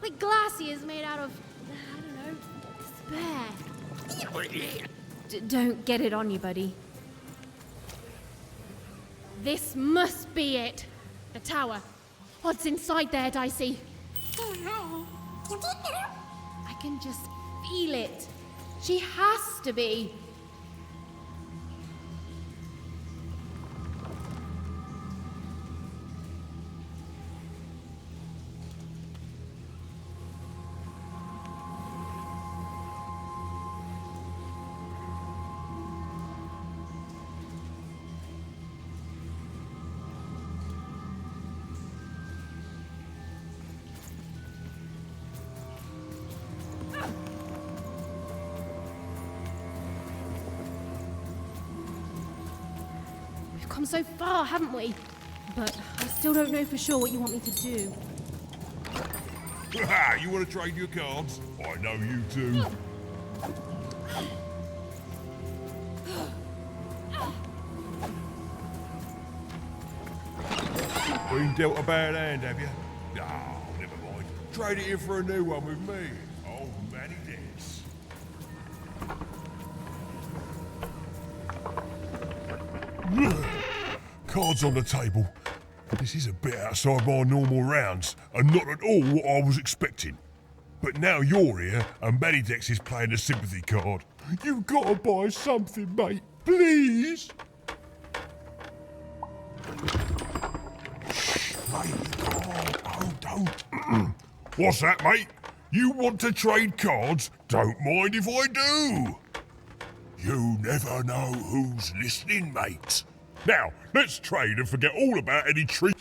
Like glassy is made out of, I don't know, despair. Don't get it on you, buddy. This must be it. The tower. What's inside there, Dicey? I can just feel it. She has to be. Come so far, haven't we? But I still don't know for sure what you want me to do. You want to trade your cards? I know you do. Been dealt a bad hand, have you? Oh, never mind. Trade it in for a new one with me. Oh, Manny Dance. Cards on the table. This is a bit outside my normal rounds, and not at all what I was expecting. But now you're here, and Manidex is playing a sympathy card. You've got to buy something, mate. Please? Shh, mate. Oh, don't. What's that, mate? You want to trade cards? Don't mind if I do. You never know who's listening, mate. Now, let's trade and forget all about any treat.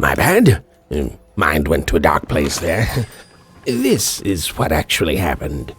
My bad. Mind went to a dark place there. This is what actually happened.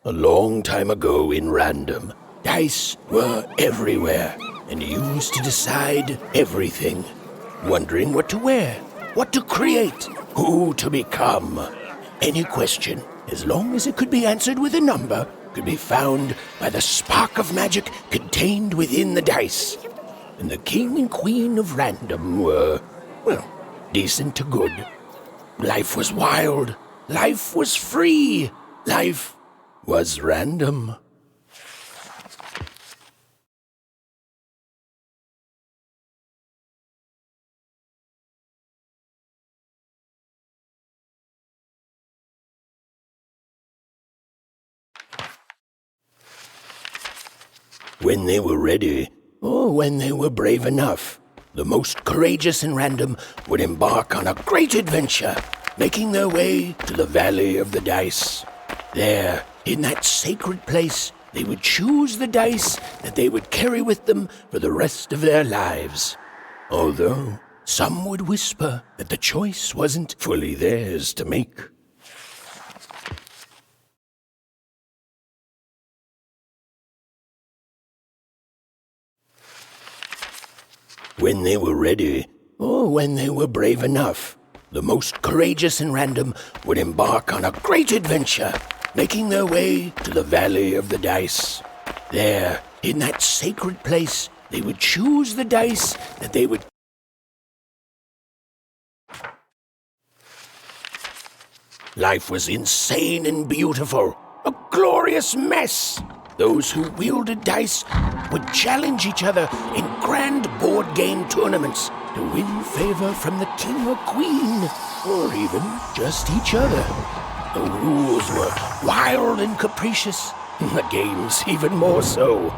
A long time ago in Random, dice were everywhere and used to decide everything. Wondering what to wear, what to create, who to become. Any question, as long as it could be answered with a number, could be found by the spark of magic contained within the dice. And the king and queen of Random were, well, decent to good. Life was wild. Life was free. Life was random. When they were ready, or when they were brave enough, the most courageous in Random would embark on a great adventure, making their way to the Valley of the Dice. There, in that sacred place, they would choose the dice that they would carry with them for the rest of their lives. Although some would whisper that the choice wasn't fully theirs to make. When they were ready, or when they were brave enough, the most courageous in Random would embark on a great adventure, making their way to the Valley of the Dice. There, in that sacred place, they would choose the dice that they would... Life was insane and beautiful, a glorious mess. Those who wielded dice would challenge each other in grand board game tournaments to win favor from the king or queen, or even just each other. The rules were wild and capricious, the games even more so.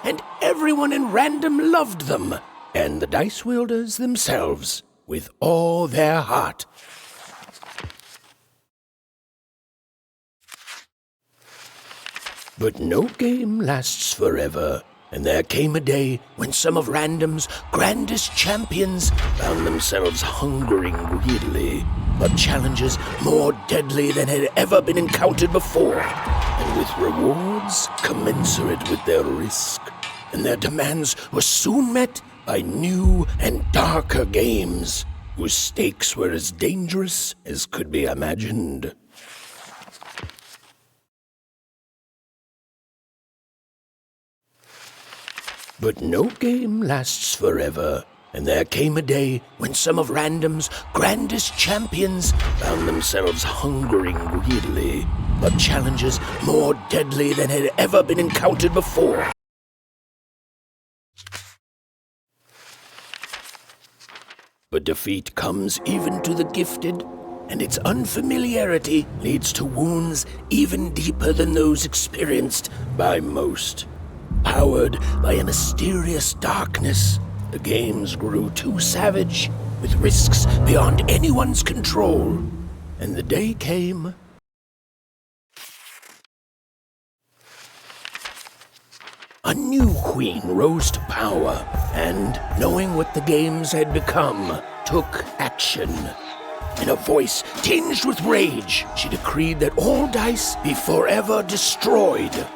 And everyone in Random loved them, and the dice wielders themselves, with all their heart. But no game lasts forever, and there came a day when some of Random's grandest champions found themselves hungering greedily for challenges more deadly than had ever been encountered before, and with rewards commensurate with their risk. And their demands were soon met by new and darker games, whose stakes were as dangerous as could be imagined. But no game lasts forever, and there came a day when some of Random's grandest champions found themselves hungering greedily for challenges more deadly than had ever been encountered before. But defeat comes even to the gifted, and its unfamiliarity leads to wounds even deeper than those experienced by most. Powered by a mysterious darkness, the games grew too savage, with risks beyond anyone's control. And the day came. A new queen rose to power, and, knowing what the games had become, took action. In a voice tinged with rage, she decreed that all dice be forever destroyed.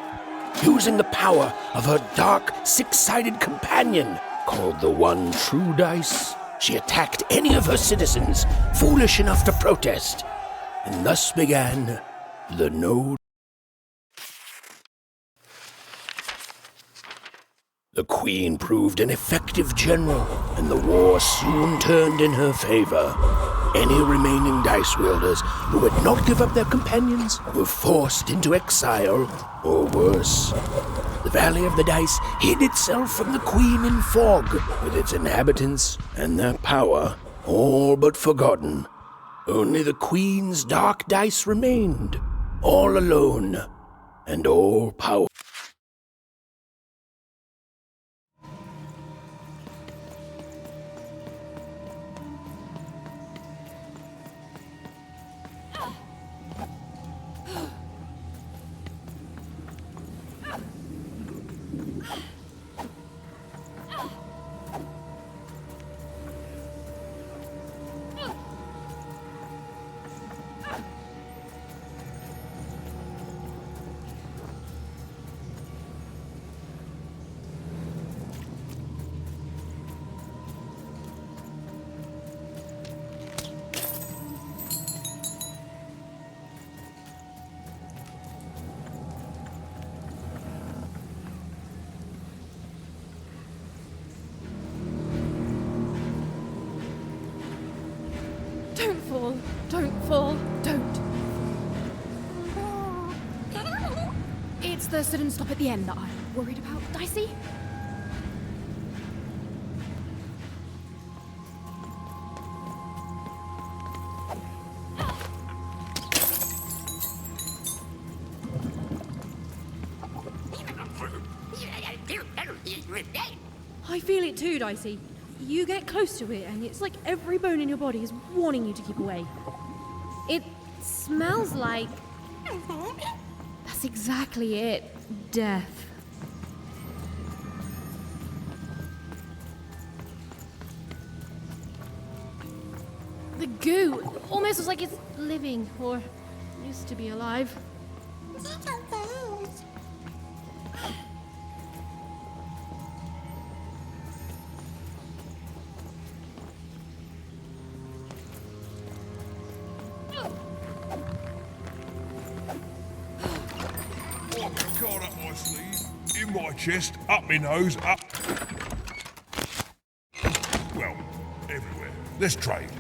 Using the power of her dark, six-sided companion, called the One True Dice, she attacked any of her citizens foolish enough to protest, and thus began the No. The Queen proved an effective general, and the war soon turned in her favor. Any remaining dice wielders who would not give up their companions were forced into exile, or worse. The Valley of the Dice hid itself from the Queen in fog, with its inhabitants and their power all but forgotten. Only the Queen's dark dice remained, all alone and all powerful. Don't fall, don't fall, don't. It's the sudden stop at the end that I'm worried about, Dicey. I feel it too, Dicey. You get close to it, and it's like every bone in your body is warning you to keep away. It smells like... That's exactly it. death. The goo almost looks like it's living, or used to be alive. Like a card up my sleeve, in my chest, up my nose, up. Well, everywhere. Let's trade.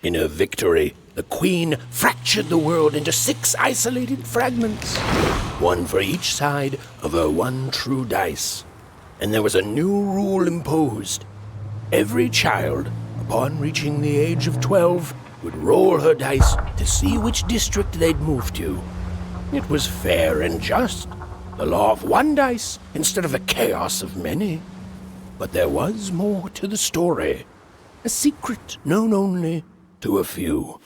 In her victory, the Queen fractured the world into 6 isolated fragments, one for each side of her one true dice. And there was a new rule imposed. Every child, upon reaching the age of 12, would roll her dice to see which district they'd move to. It was fair and just, the law of one dice instead of the chaos of many. But there was more to the story, a secret known only to a few.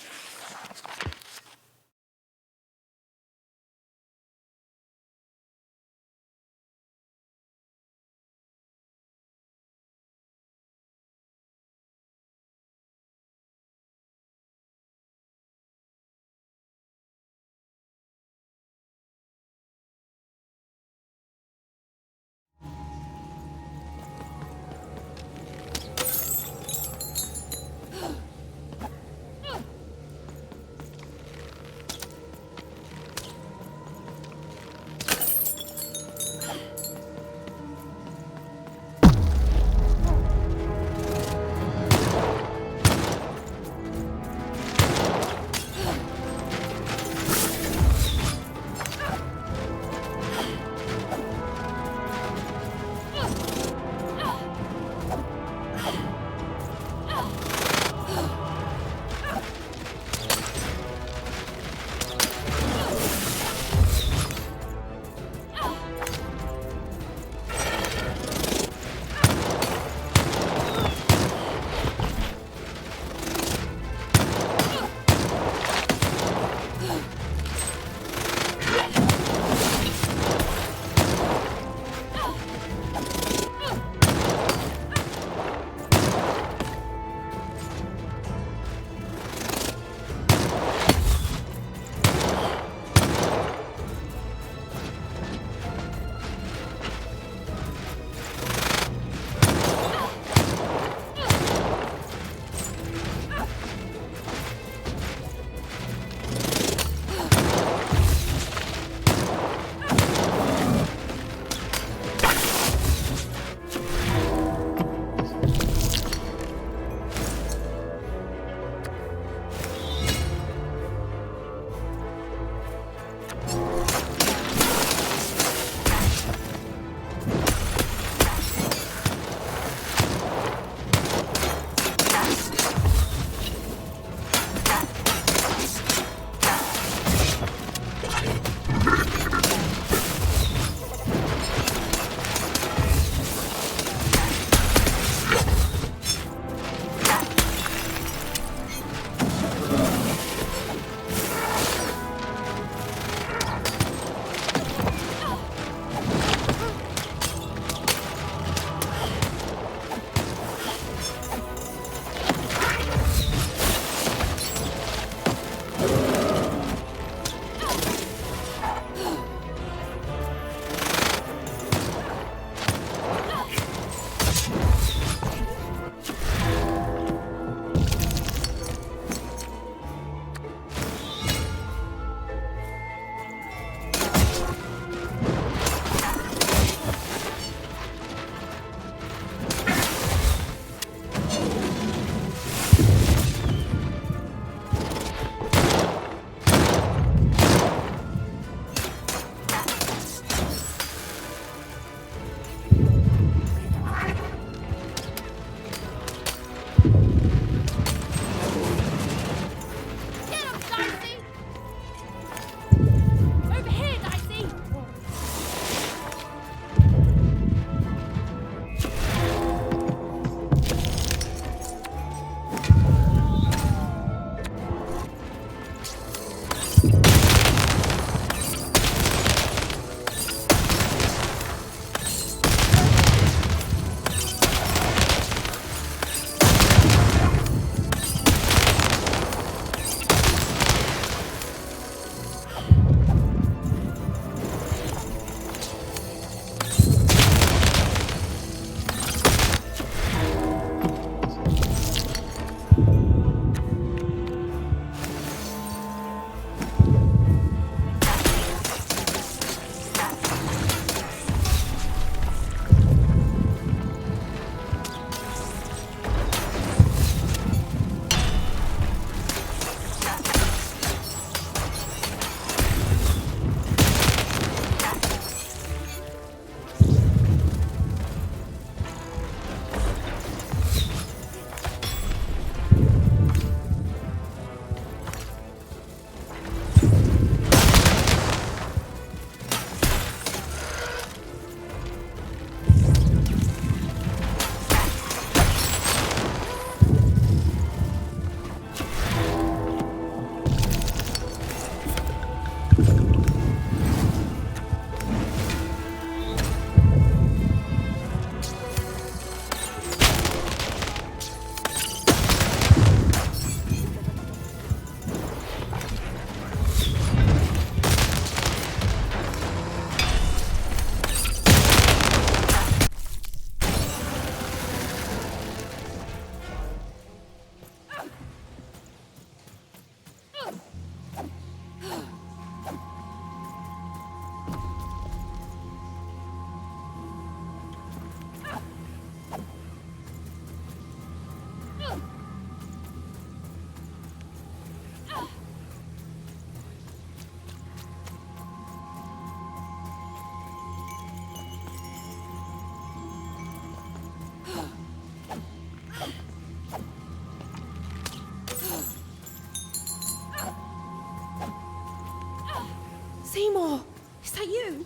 Seymour! Is that you?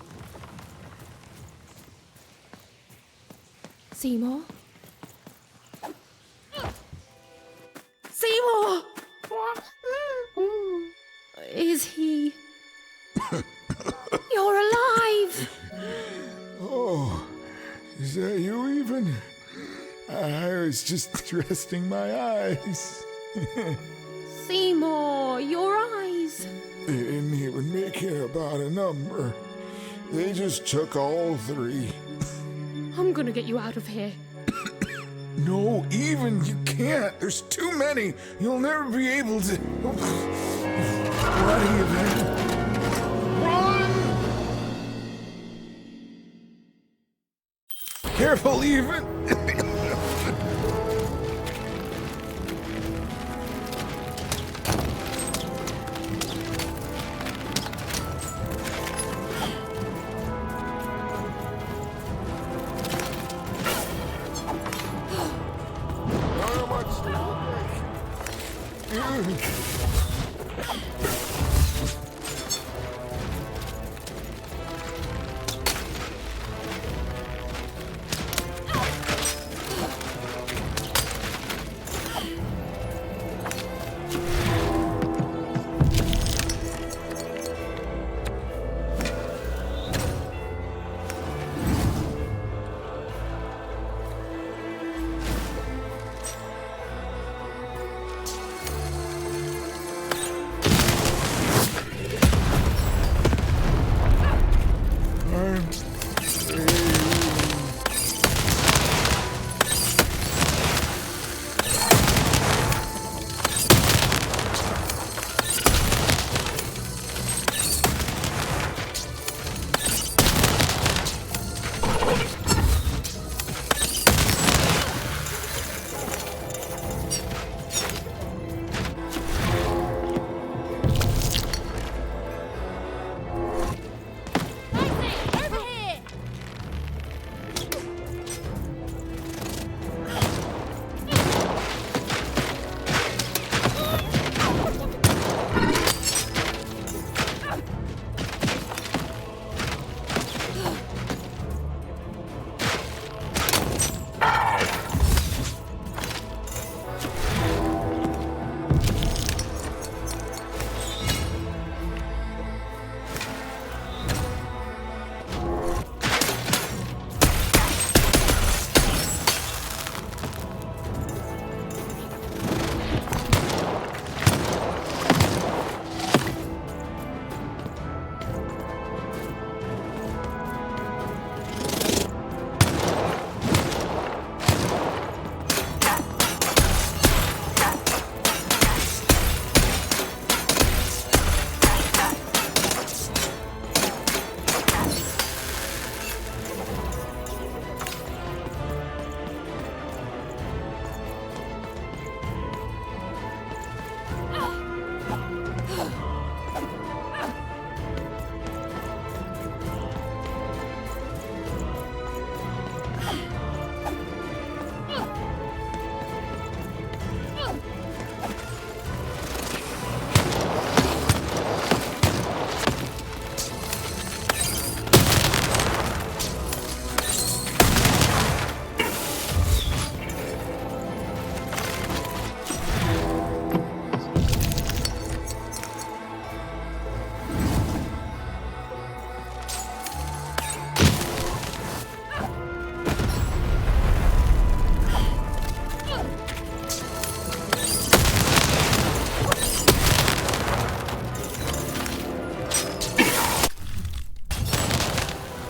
Seymour? Seymour! Is he... You're alive! Oh, is that you even? I was just resting my eyes. Seymour, your eyes. They didn't even make it about a number. They just took all three. I'm gonna get you out of here. No, even you can't. There's too many. You'll never be able to. What even? Careful, even.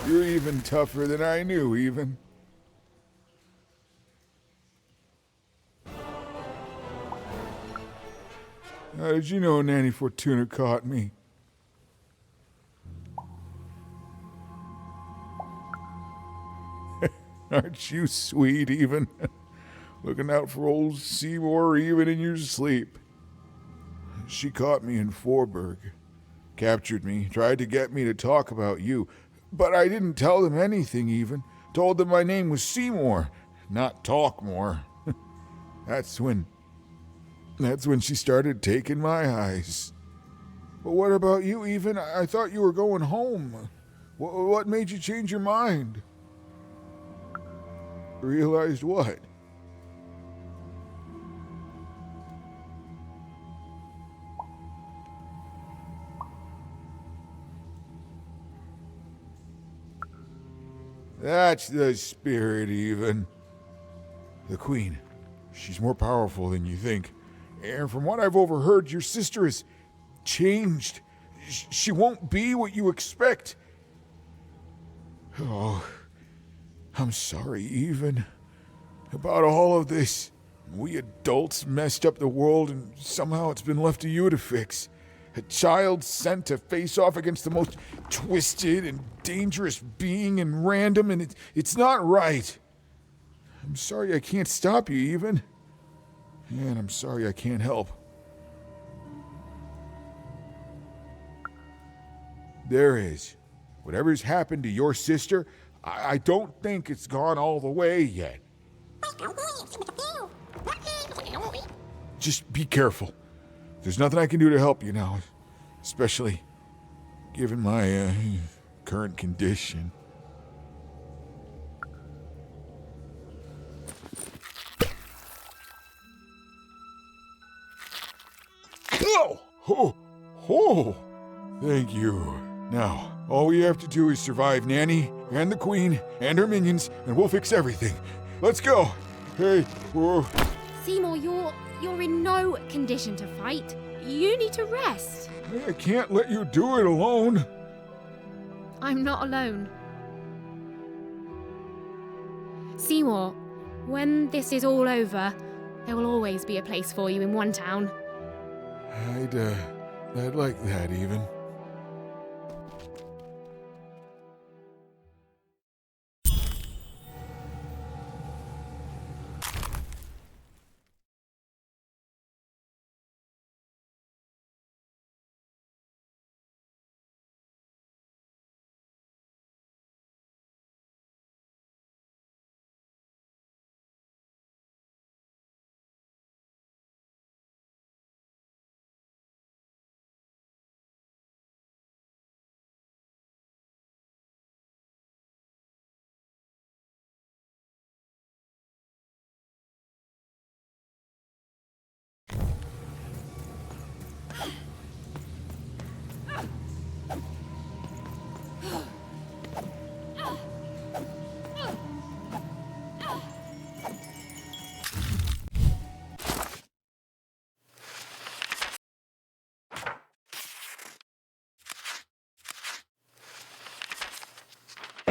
You're even tougher than I knew, even. How did you know Nanny Fortuna caught me? Aren't you sweet, even? Looking out for old Seymour even in your sleep. She caught me in Forberg, captured me, tried to get me to talk about you, but I didn't tell them anything even. Told them my name was Seymour, not Talkmore. That's when she started taking my eyes. But what about you, Even? I thought you were going home. What made you change your mind? Realized what? That's the spirit, Even. The Queen. She's more powerful than you think. And from what I've overheard, your sister has changed. She won't be what you expect. Oh, I'm sorry, Even, about all of this. We adults messed up the world, and somehow it's been left to you to fix. A child sent to face off against the most twisted and dangerous being in Random, and it's not right. I'm sorry I can't stop you, Even. And I'm sorry I can't help. There is. Whatever's happened to your sister, I don't think it's gone all the way yet. Just be careful. There's nothing I can do to help you now, especially given my current condition. Oh, thank you. Now, all we have to do is survive Nanny and the Queen and her minions, and we'll fix everything. Let's go. Hey, whoa. Seymour, you're in no condition to fight. You need to rest. I can't let you do it alone. I'm not alone. Seymour, when this is all over, there will always be a place for you in one town. I'd like that, Even.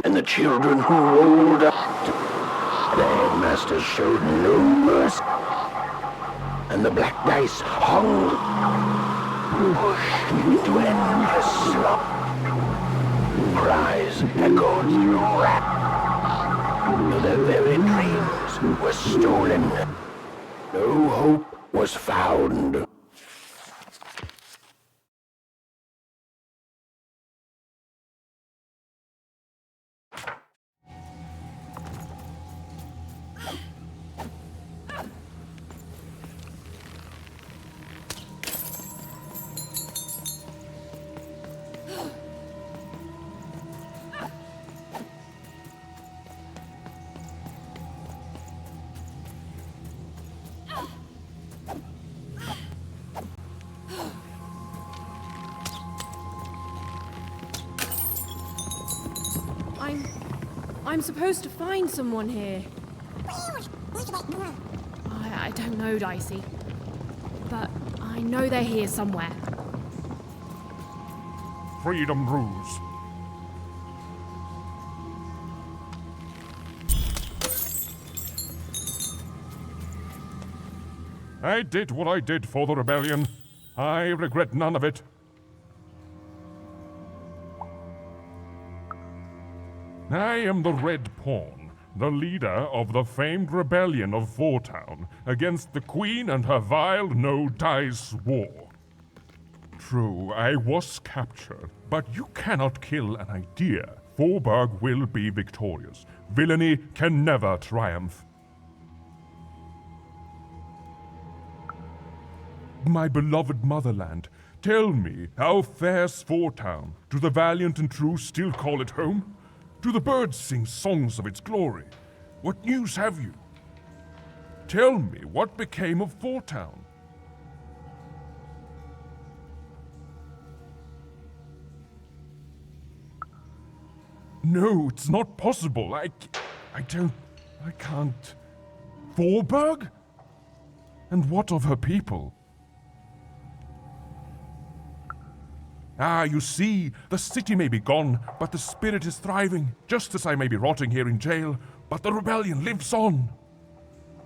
And the children who rolled up, the headmaster showed no mercy. And the black dice hung, pushed into endless slump. Cries echoed through rap. Their very dreams were stolen. No hope was found. I'm supposed to find someone here. I don't know, Dicey. But I know they're here somewhere. Freedom rules. I did what I did for the rebellion. I regret none of it. I am the Red Pawn, the leader of the famed rebellion of Fourtown against the Queen and her vile no-dice war. True, I was captured, but you cannot kill an idea. Forburg will be victorious. Villainy can never triumph. of my beloved motherland, tell me, how fares Fortown? Do the valiant and true still call it home? Do the birds sing songs of its glory? What news have you? Tell me, what became of Fortown? No, it's not possible. I can't. Forberg? And what of her people? Ah, you see, the city may be gone, but the spirit is thriving, just as I may be rotting here in jail, but the rebellion lives on.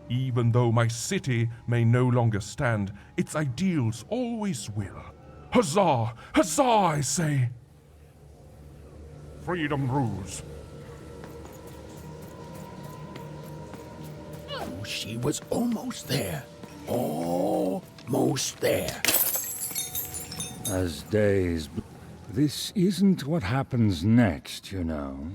Even though my city may no longer stand, its ideals always will. Huzzah! Huzzah, I say! Freedom rules. Oh, she was almost there. Almost there. As days... This isn't what happens next, you know.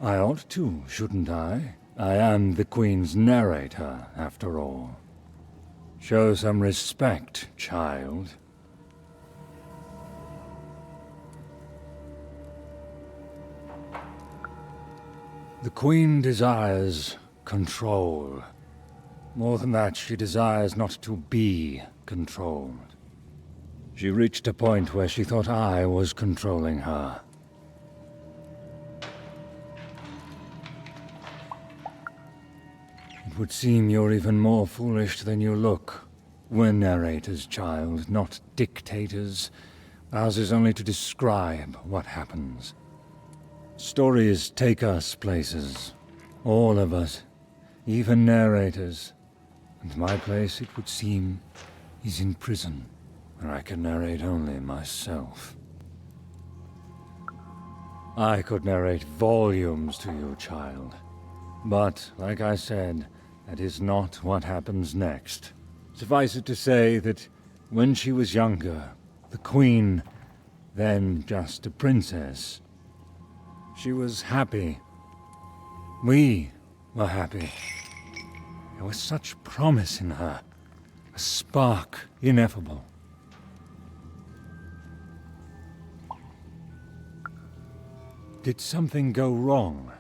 I ought to, shouldn't I? I am the Queen's narrator, after all. Show some respect, child. The Queen desires control. More than that, she desires not to be controlled. She reached a point where she thought I was controlling her. It would seem you're even more foolish than you look. We're narrators, child, not dictators. Ours is only to describe what happens. Stories take us places. All of us. Even narrators. And my place, it would seem, is in prison, where I can narrate only myself. I could narrate volumes to you, child. But, like I said, that is not what happens next. Suffice it to say that when she was younger, the Queen, then just a princess, she was happy. We were happy. There was such promise in her, a spark ineffable. Did something go wrong?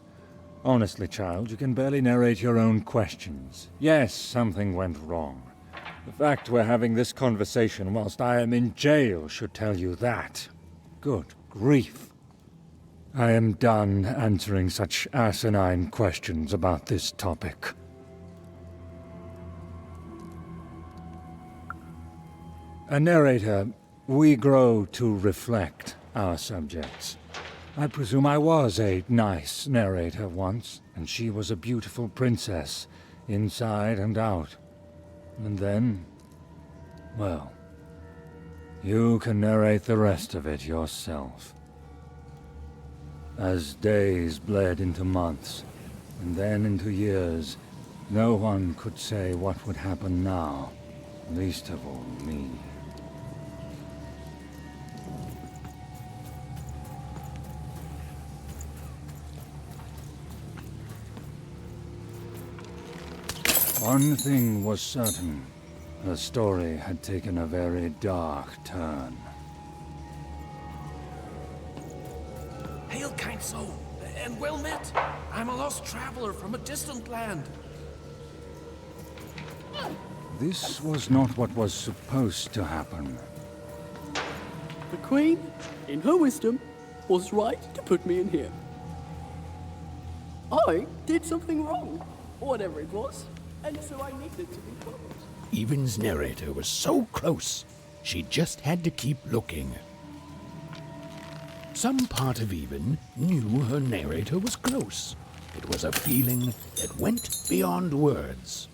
Honestly, child, you can barely narrate your own questions. Yes, something went wrong. The fact we're having this conversation whilst I am in jail should tell you that. Good grief. I am done answering such asinine questions about this topic. A narrator, we grow to reflect our subjects. I presume I was a nice narrator once, and she was a beautiful princess, inside and out. And then, well, you can narrate the rest of it yourself. As days bled into months, and then into years, no one could say what would happen now, least of all me. One thing was certain. The story had taken a very dark turn. Hail, kind soul, and well met. I'm a lost traveler from a distant land. This was not what was supposed to happen. The Queen, in her wisdom, was right to put me in here. I did something wrong, whatever it was, and so I needed to be told. Even's narrator was so close, she just had to keep looking. Some part of Even knew her narrator was close. It was a feeling that went beyond words.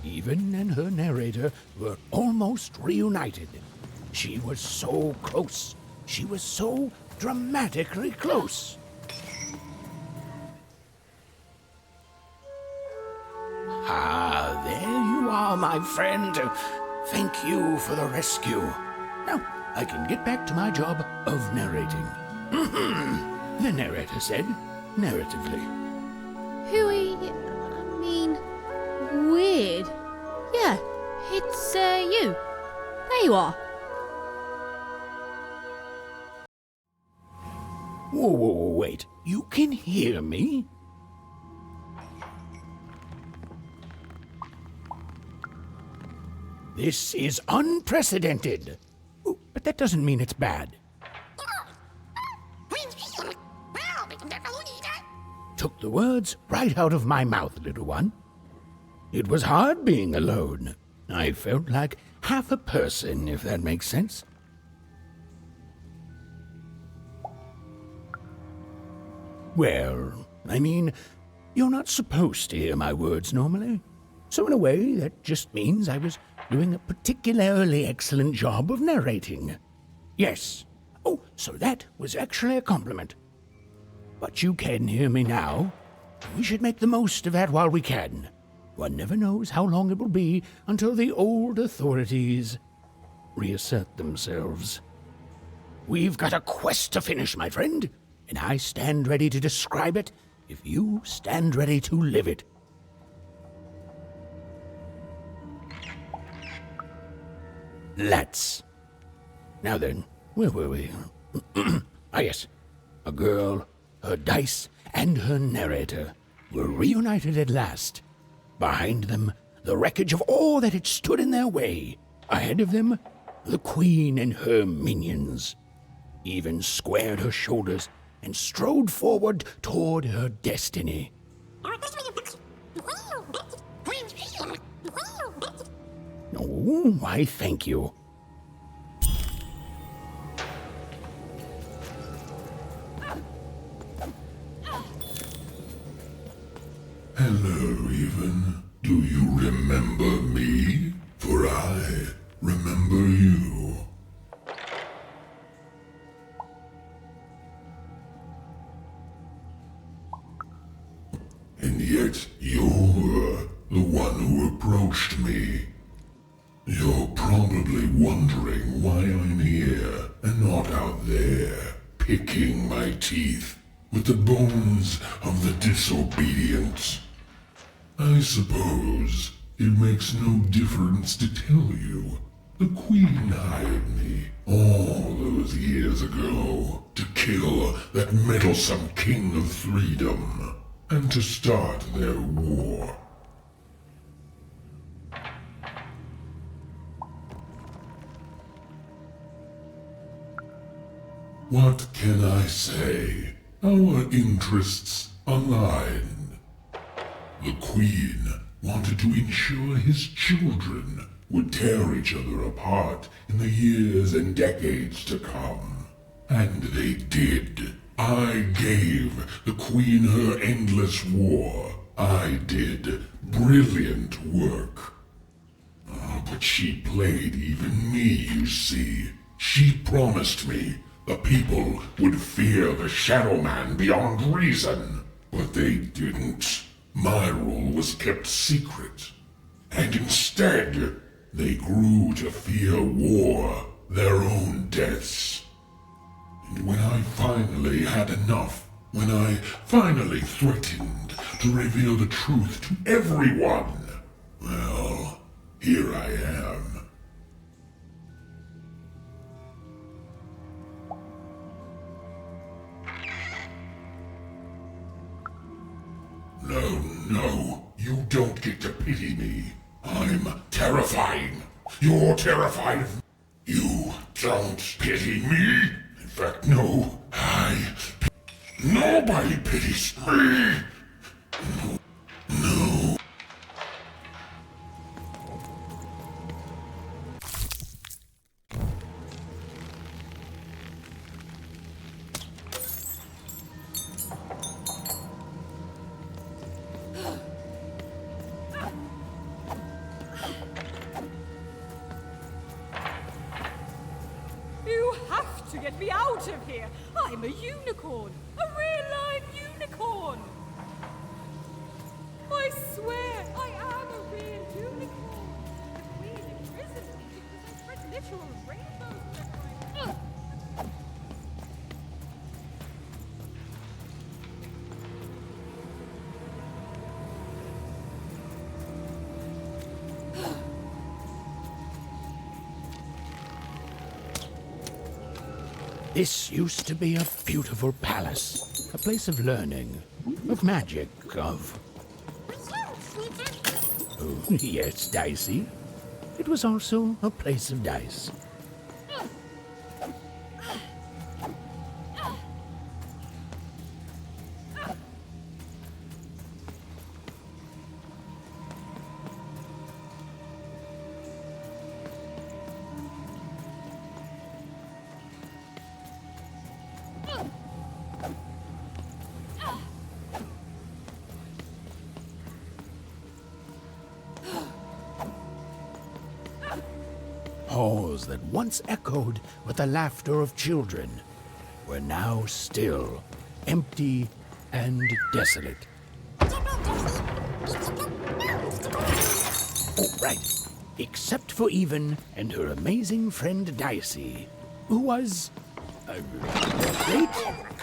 Even and her narrator were almost reunited. She was so close. She was so dramatically close. Ah, there you are, my friend. Thank you for the rescue. Now, I can get back to my job of narrating. The narrator said, narratively. Weird. Yeah, it's, you. There you are. Whoa, wait. You can hear me? This is unprecedented. Oh, but that doesn't mean it's bad. Took the words right out of my mouth, little one. It was hard being alone. I felt like half a person, if that makes sense. Well, I mean, you're not supposed to hear my words normally. So in a way, that just means I was doing a particularly excellent job of narrating. Yes. Oh, so that was actually a compliment. But you can hear me now. We should make the most of that while we can. One never knows how long it will be until the old authorities reassert themselves. We've got a quest to finish, my friend, and I stand ready to describe it if you stand ready to live it. Let's. Now then, where were we? Yes. A girl, her dice, and her narrator were reunited at last. Behind them, the wreckage of all that had stood in their way. Ahead of them, the queen and her minions. Even squared her shoulders and strode forward toward her destiny. Oh, why, thank you. Hello, Even. Do you remember me? For I remember you. And yet you're the one who approached me. You're probably wondering why I'm here and not out there, picking my teeth with the bones of the disobedient. I suppose it makes no difference to tell you. The Queen hired me all those years ago to kill that meddlesome King of Freedom and to start their war. What can I say? Our interests aligned. The Queen wanted to ensure his children would tear each other apart in the years and decades to come. And they did. I gave the Queen her endless war. I did brilliant work. Oh, but she played even me, you see. She promised me the people would fear the Shadow Man beyond reason. But they didn't. My rule was kept secret. And instead, they grew to fear war, their own deaths. And when I finally had enough, when I finally threatened to reveal the truth to everyone, well, here I am. No, you don't get to pity me. I'm terrifying. You're terrified of me. You don't pity me. In fact, no, nobody pities me. No. You have to get me out of here. I'm a unicorn. A real live unicorn. I swear I am. This used to be a beautiful palace, a place of learning, of magic, of... Oh, yes, Dicey. It was also a place of dice. Halls that once echoed with the laughter of children were now still, empty, and desolate. Oh, right. Except for Even and her amazing friend Dicey, who was... great?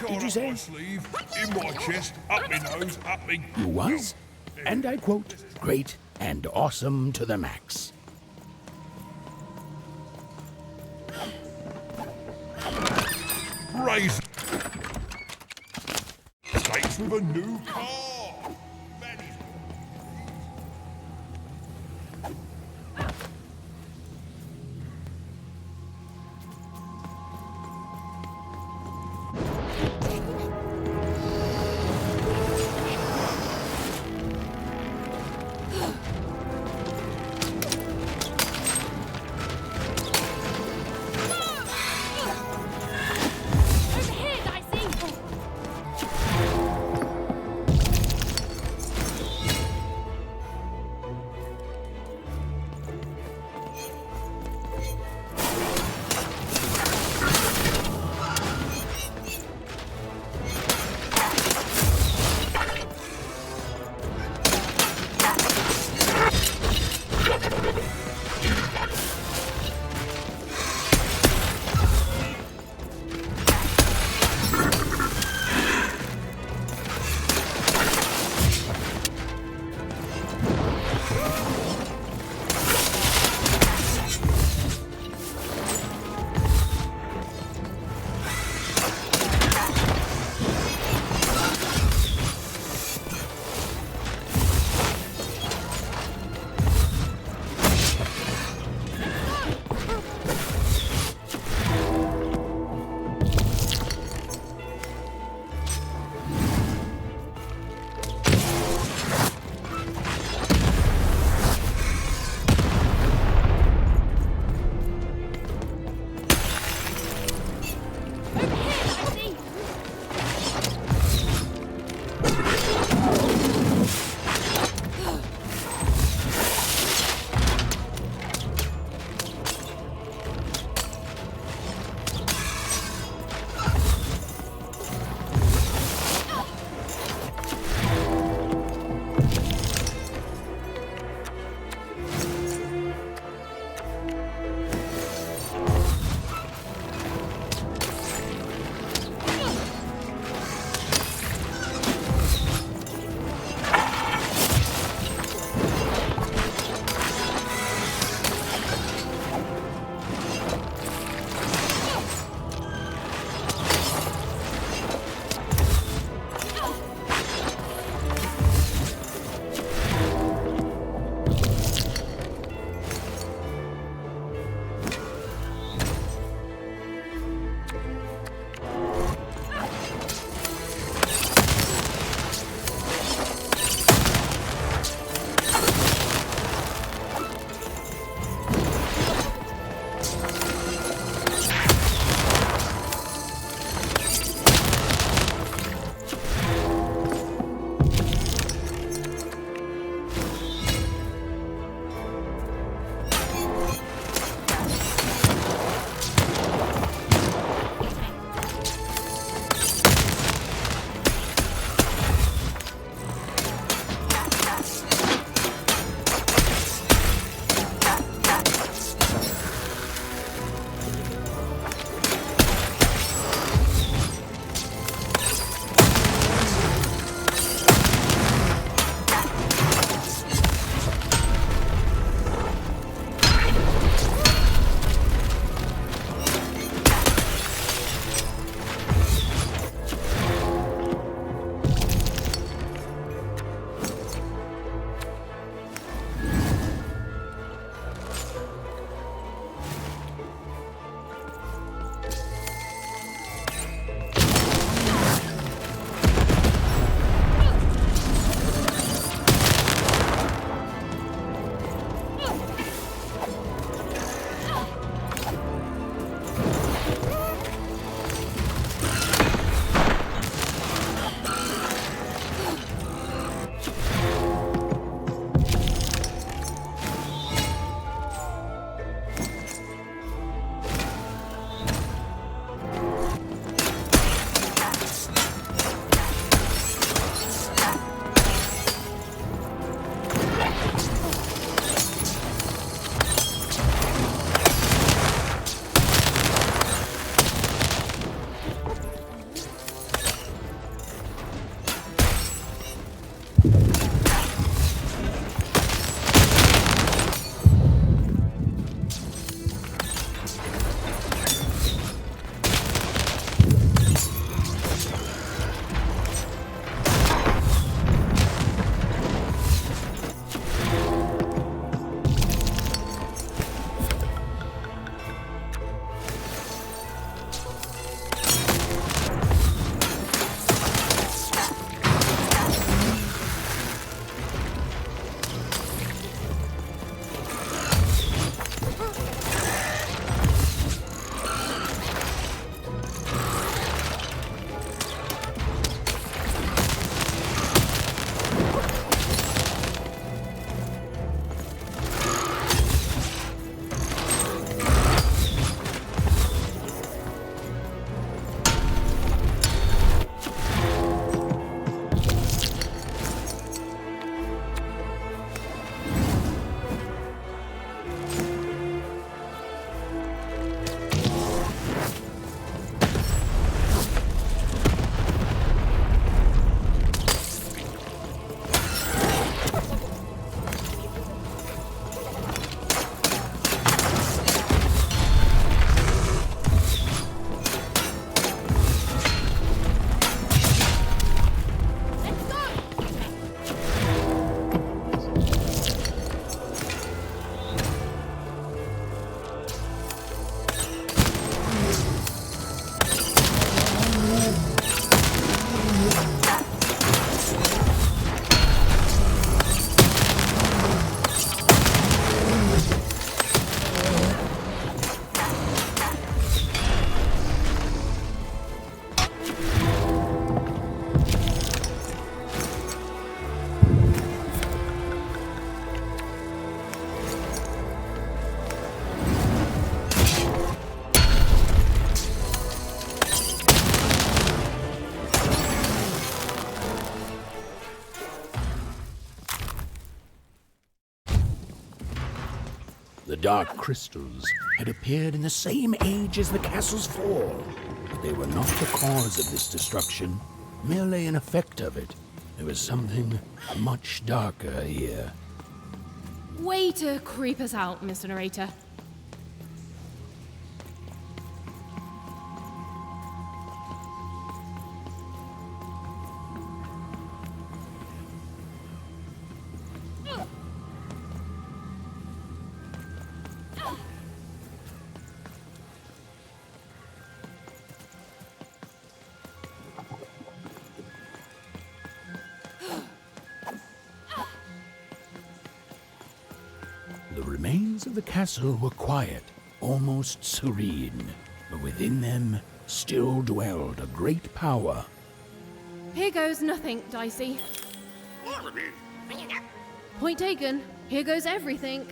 Did you say? My sleeve, in my chest, up my nose, up me... Who was, and I quote, great and awesome to the max. Razor. States with a new car. The dark crystals had appeared in the same age as the castle's fall, but they were not the cause of this destruction, merely an effect of it. There was something much darker here. Way to creep us out, Mr. Narrator. The remains of the castle were quiet, almost serene, but within them still dwelled a great power. Here goes nothing, Dicey. Point taken. Here goes everything.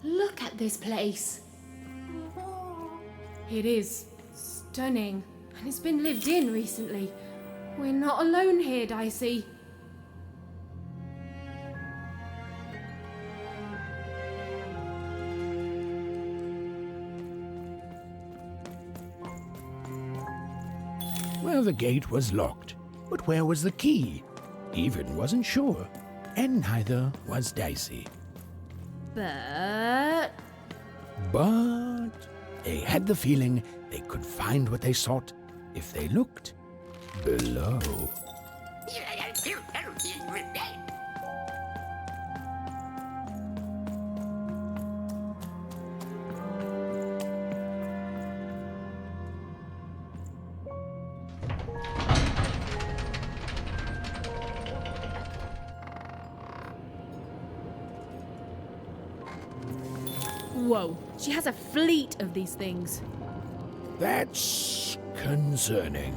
Look at this place. It is stunning, and it's been lived in recently. We're not alone here, Dicey. Well, the gate was locked, but where was the key? Even wasn't sure, and neither was Dicey. But But they had the feeling they could find what they sought if they looked below. whoa, she has a fleet of these things. That's concerning.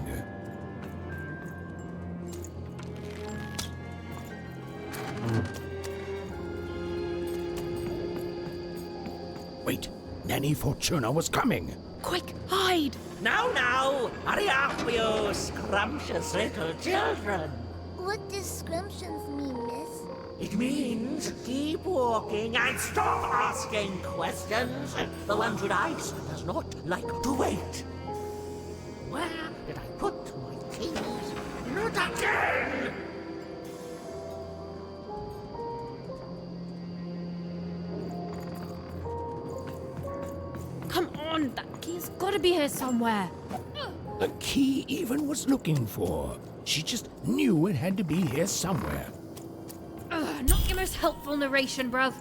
Wait, Nanny Fortuna was coming. Quick, hide! Now, hurry up, you scrumptious little children. What does scrumptions mean, miss? It means keep walking and stop asking questions. The one who likes does not like to wait. Where did I put my keys? Not again! Come on, that key's gotta be here somewhere. The key even was looking for. She just knew it had to be here somewhere. Ugh, not your most helpful narration, bruv.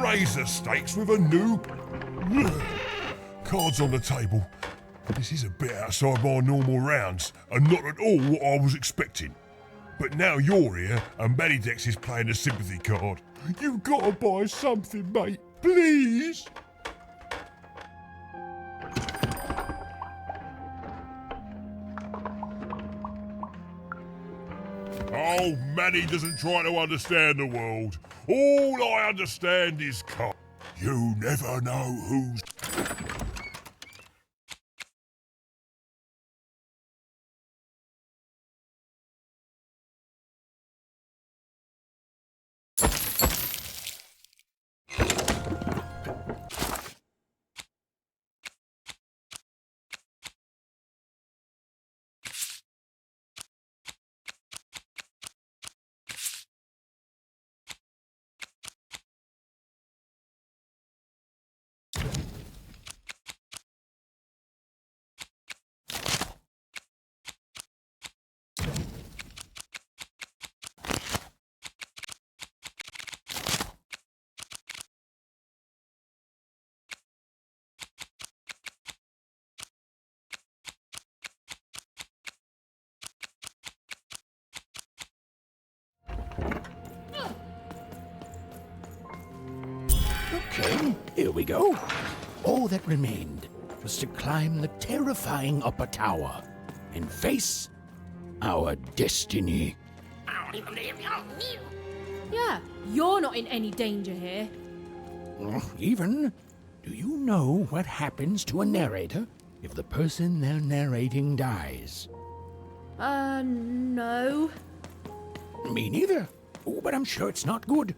Razor stakes with a noob. Cards on the table. This is a bit outside my normal rounds, and not at all what I was expecting. But now you're here and Medidex is playing a sympathy card. You've got to buy something, mate. Please. Oh, Manny doesn't try to understand the world. All I understand is cards. You never know who's... Okay, here we go. All that remained was to climb the terrifying upper tower and face our destiny. Yeah, you're not in any danger here. Even, do you know what happens to a narrator if the person they're narrating dies? No. Me neither. Oh, but I'm sure it's not good.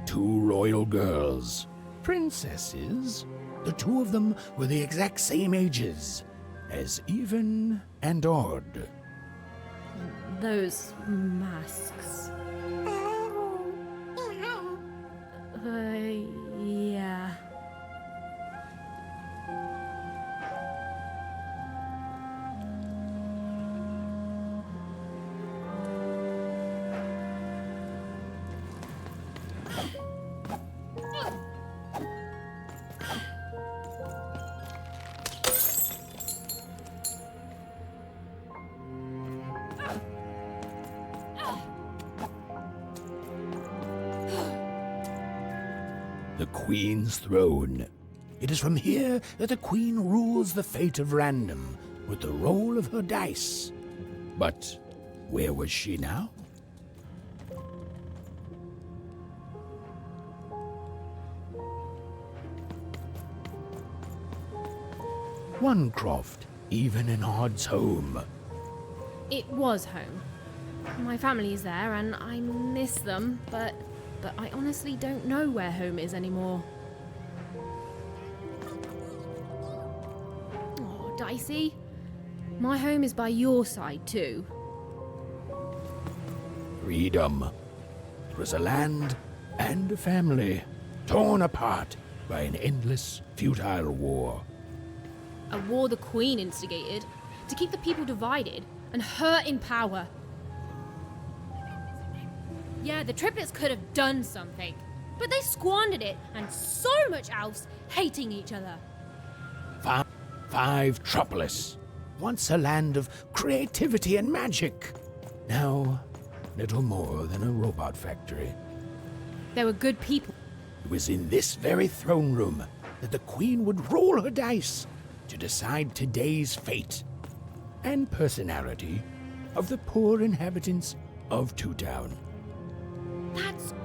2 royal girls, princesses. The 2 of them were the exact same ages, as even and odd. Those masks. Yeah. The Queen's throne. It is from here that the Queen rules the fate of Random with the roll of her dice. But where was she now? Oncroft, even in Odd's home. It was home. My family is there and I miss them, but I honestly don't know where home is anymore. Oh, Dicey. My home is by your side too. Freedom. It was a land and a family torn apart by an endless, futile war. A war the Queen instigated to keep the people divided and her in power. Yeah, the triplets could have done something, but they squandered it, and so much else hating each other. Five Tropolis, once a land of creativity and magic. Now, little more than a robot factory. They were good people. It was in this very throne room that the Queen would roll her dice to decide today's fate and personality of the poor inhabitants of Two Town. That's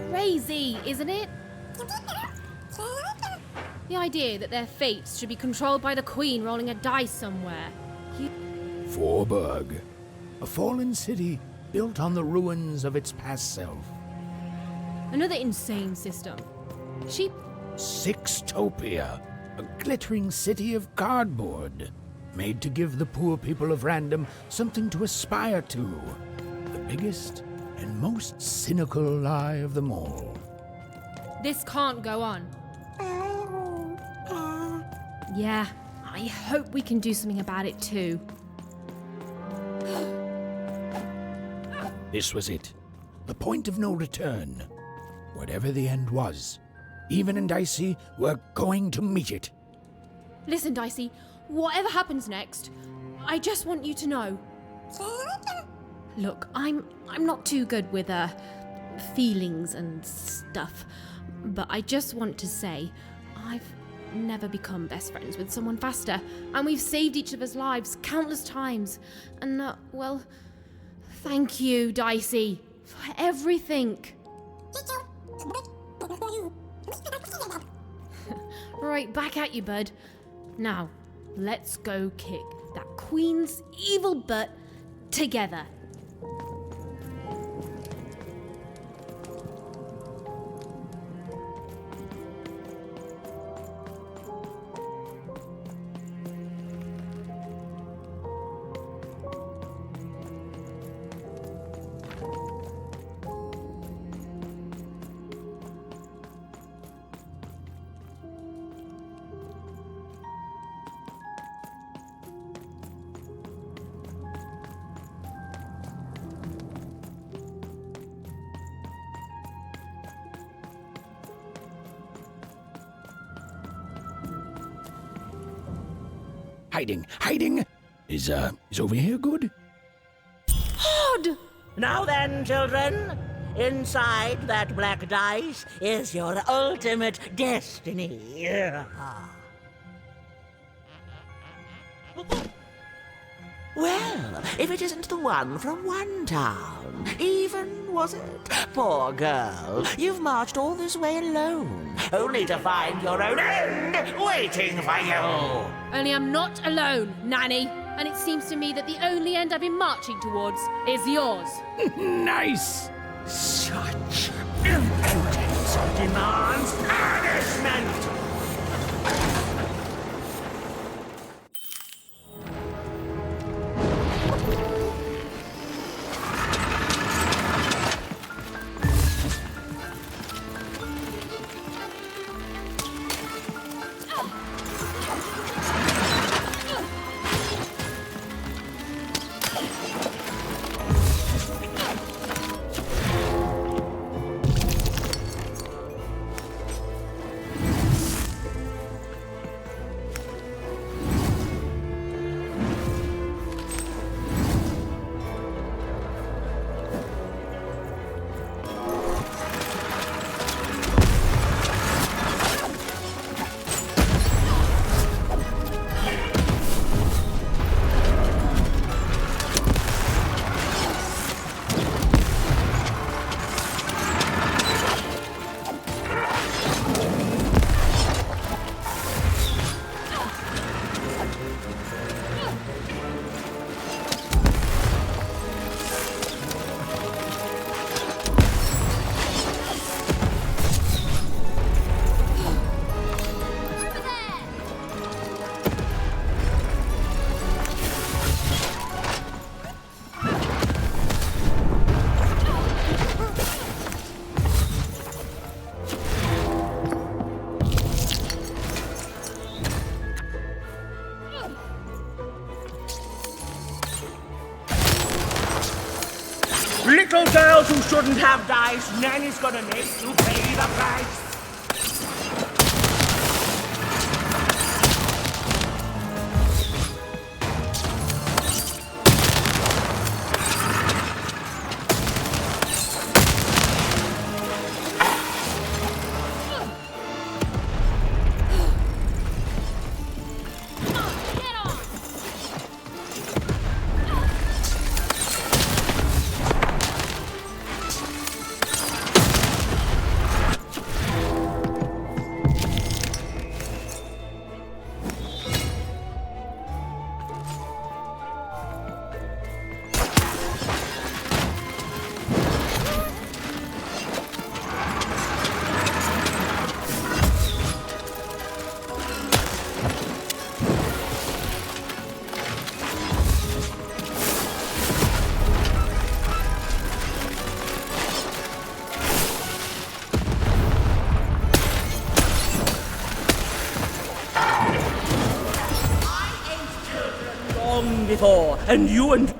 crazy, isn't it? The idea that their fates should be controlled by the Queen rolling a dice somewhere. Forburg, a fallen city built on the ruins of its past self. Another insane system. Sixtopia, a glittering city of cardboard, made to give the poor people of Random something to aspire to. The biggest and most cynical lie of them all. This can't go on. Yeah, I hope we can do something about it too. This was it. The point of no return. Whatever the end was, Even and Dicey were going to meet it. Listen, Dicey, whatever happens next, I just want you to know. Look, I'm not too good with feelings and stuff, but I just want to say I've never become best friends with someone faster, and we've saved each other's lives countless times. And well, thank you, Dicey, for everything. Right, back at you, bud. Now, let's go kick that Queen's evil butt together. Hiding! Is over here good? Odd! Now then, children, inside that black dice is your ultimate destiny. Well, if it isn't the one from one town, even, was it? Poor girl, you've marched all this way alone, only to find your own end waiting for you. Only I'm not alone, Nanny. And it seems to me that the only end I've been marching towards is yours. Nice! Such impudence demands punishment! Little girls who shouldn't have dice, Nanny's gonna make you pay the price. Before, and you and...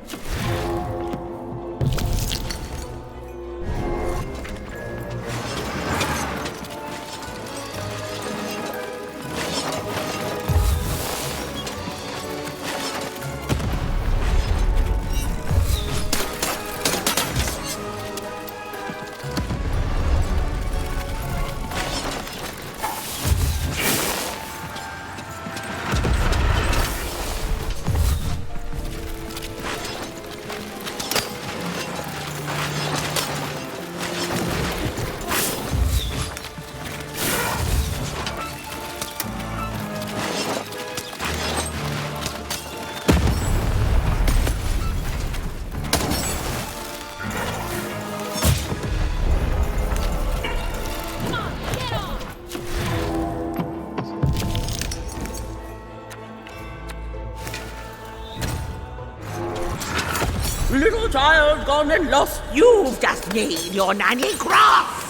Little child gone and lost, you've just made your nanny cross!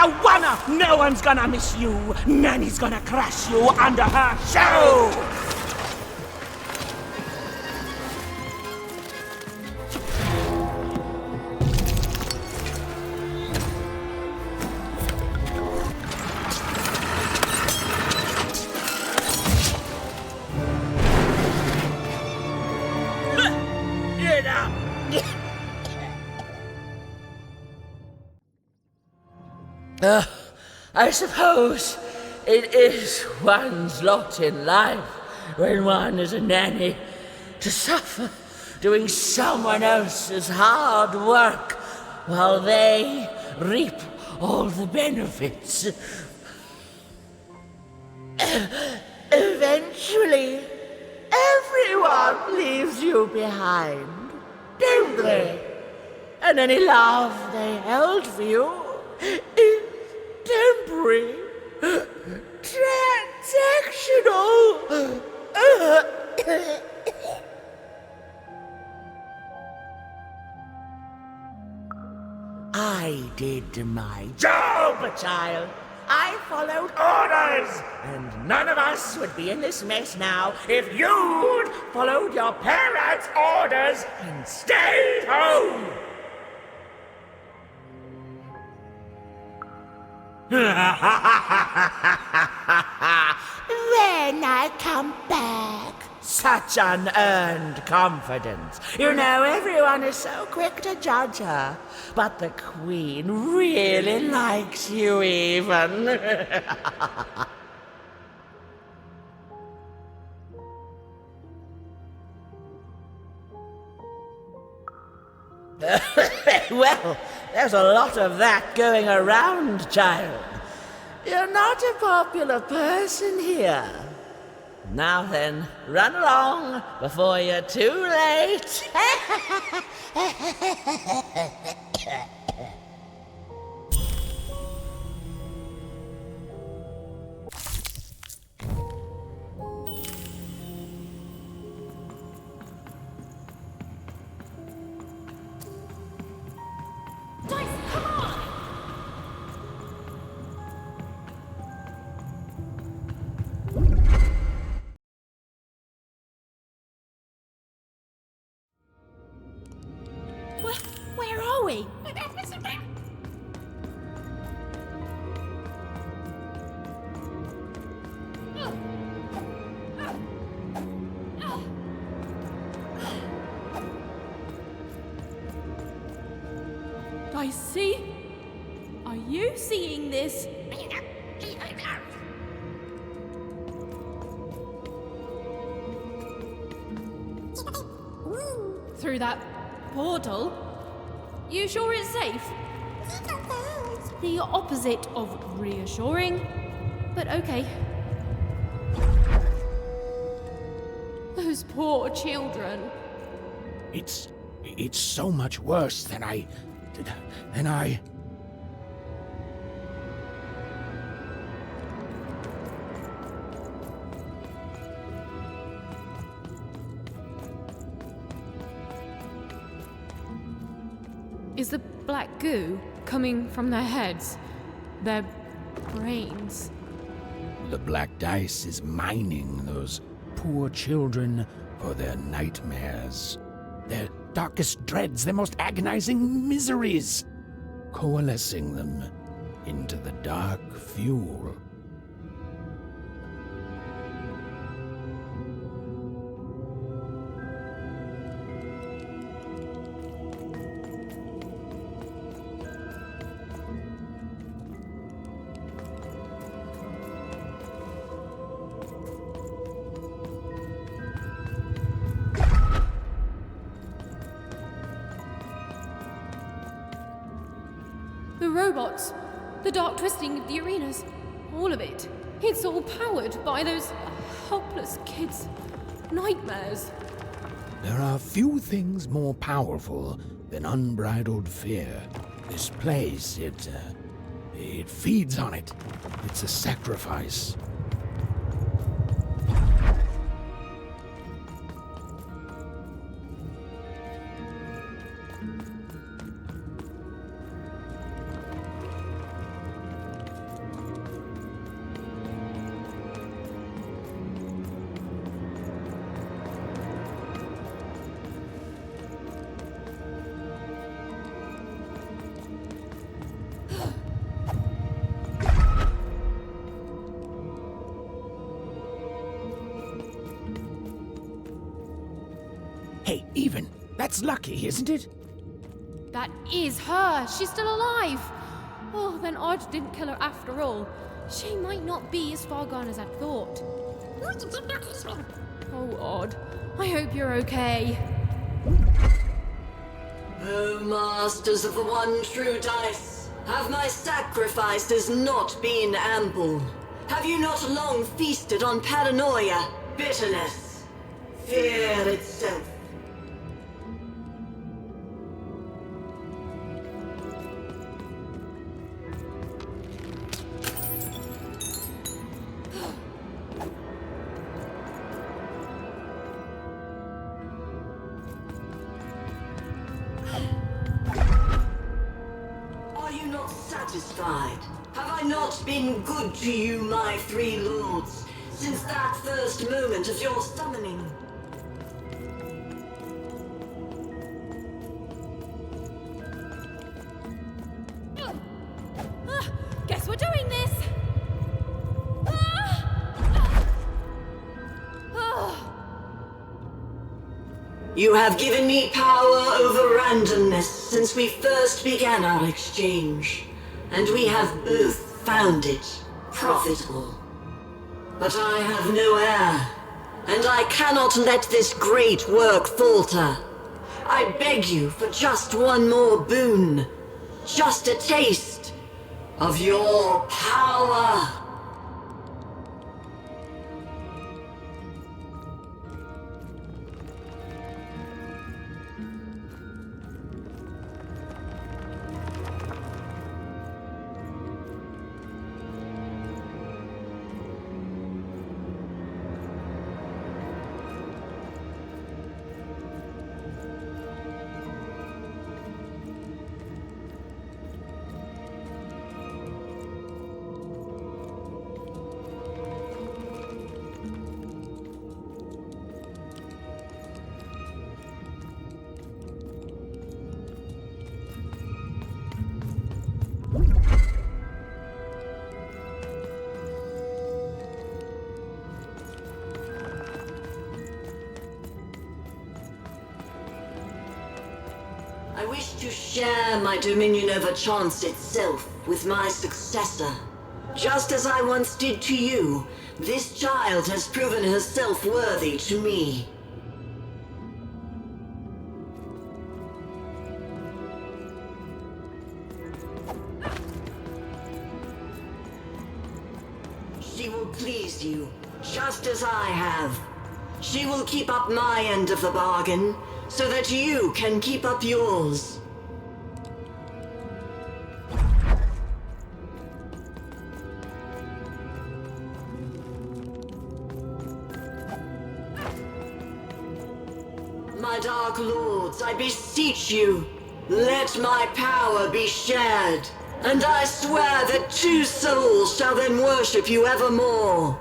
a one-up. No one's gonna miss you. Nanny's gonna crash you under her show. I suppose it is one's lot in life when one is a nanny to suffer doing someone else's hard work while they reap all the benefits. Eventually, everyone leaves you behind, don't they? And any love they held for you is temporary, transactional. I did my job, child. I followed orders, and none of us would be in this mess now if you'd followed your parents' orders and stayed home. When I come back. Such unearned confidence. You know, everyone is so quick to judge her. But the Queen really likes you even. Well, there's a lot of that going around, child. You're not a popular person here. Now then, run along before you're too late. Where are we? Dicey? Are you seeing this? Through that portal? You sure it's safe? The opposite of reassuring, but okay. Those poor children. It's so much worse than I. Is the black goo coming from their heads? Their brains? The black dice is mining those poor children for their nightmares, their darkest dreads, their most agonizing miseries, coalescing them into the dark fuel. The robots, the dark twisting of the arenas, all of it. It's all powered by those helpless kids' nightmares. There are few things more powerful than unbridled fear. This place, it feeds on it. It's a sacrifice. Hey, Even, that's lucky, isn't it? That is her. She's still alive. Oh, then Odd didn't kill her after all. She might not be as far gone as I thought. Oh, Odd. I hope you're okay. O masters of the one true dice, have my sacrifices not been ample? Have you not long feasted on paranoia, bitterness, fear itself? Are you not satisfied? Have I not been good to you, my three lords, since that first moment of your summoning? Guess we're doing this. You have given me power over randomness since we first began our exchange, and we have both found it profitable. But I have no heir, and I cannot let this great work falter. I beg you for just one more boon, just a taste of your power. I wish to share my dominion over chance itself with my successor. Just as I once did to you, this child has proven herself worthy to me. She will please you, just as I have. She will keep up my end of the bargain, so that you can keep up yours. My dark lords, I beseech you, let my power be shared, and I swear that two souls shall then worship you evermore.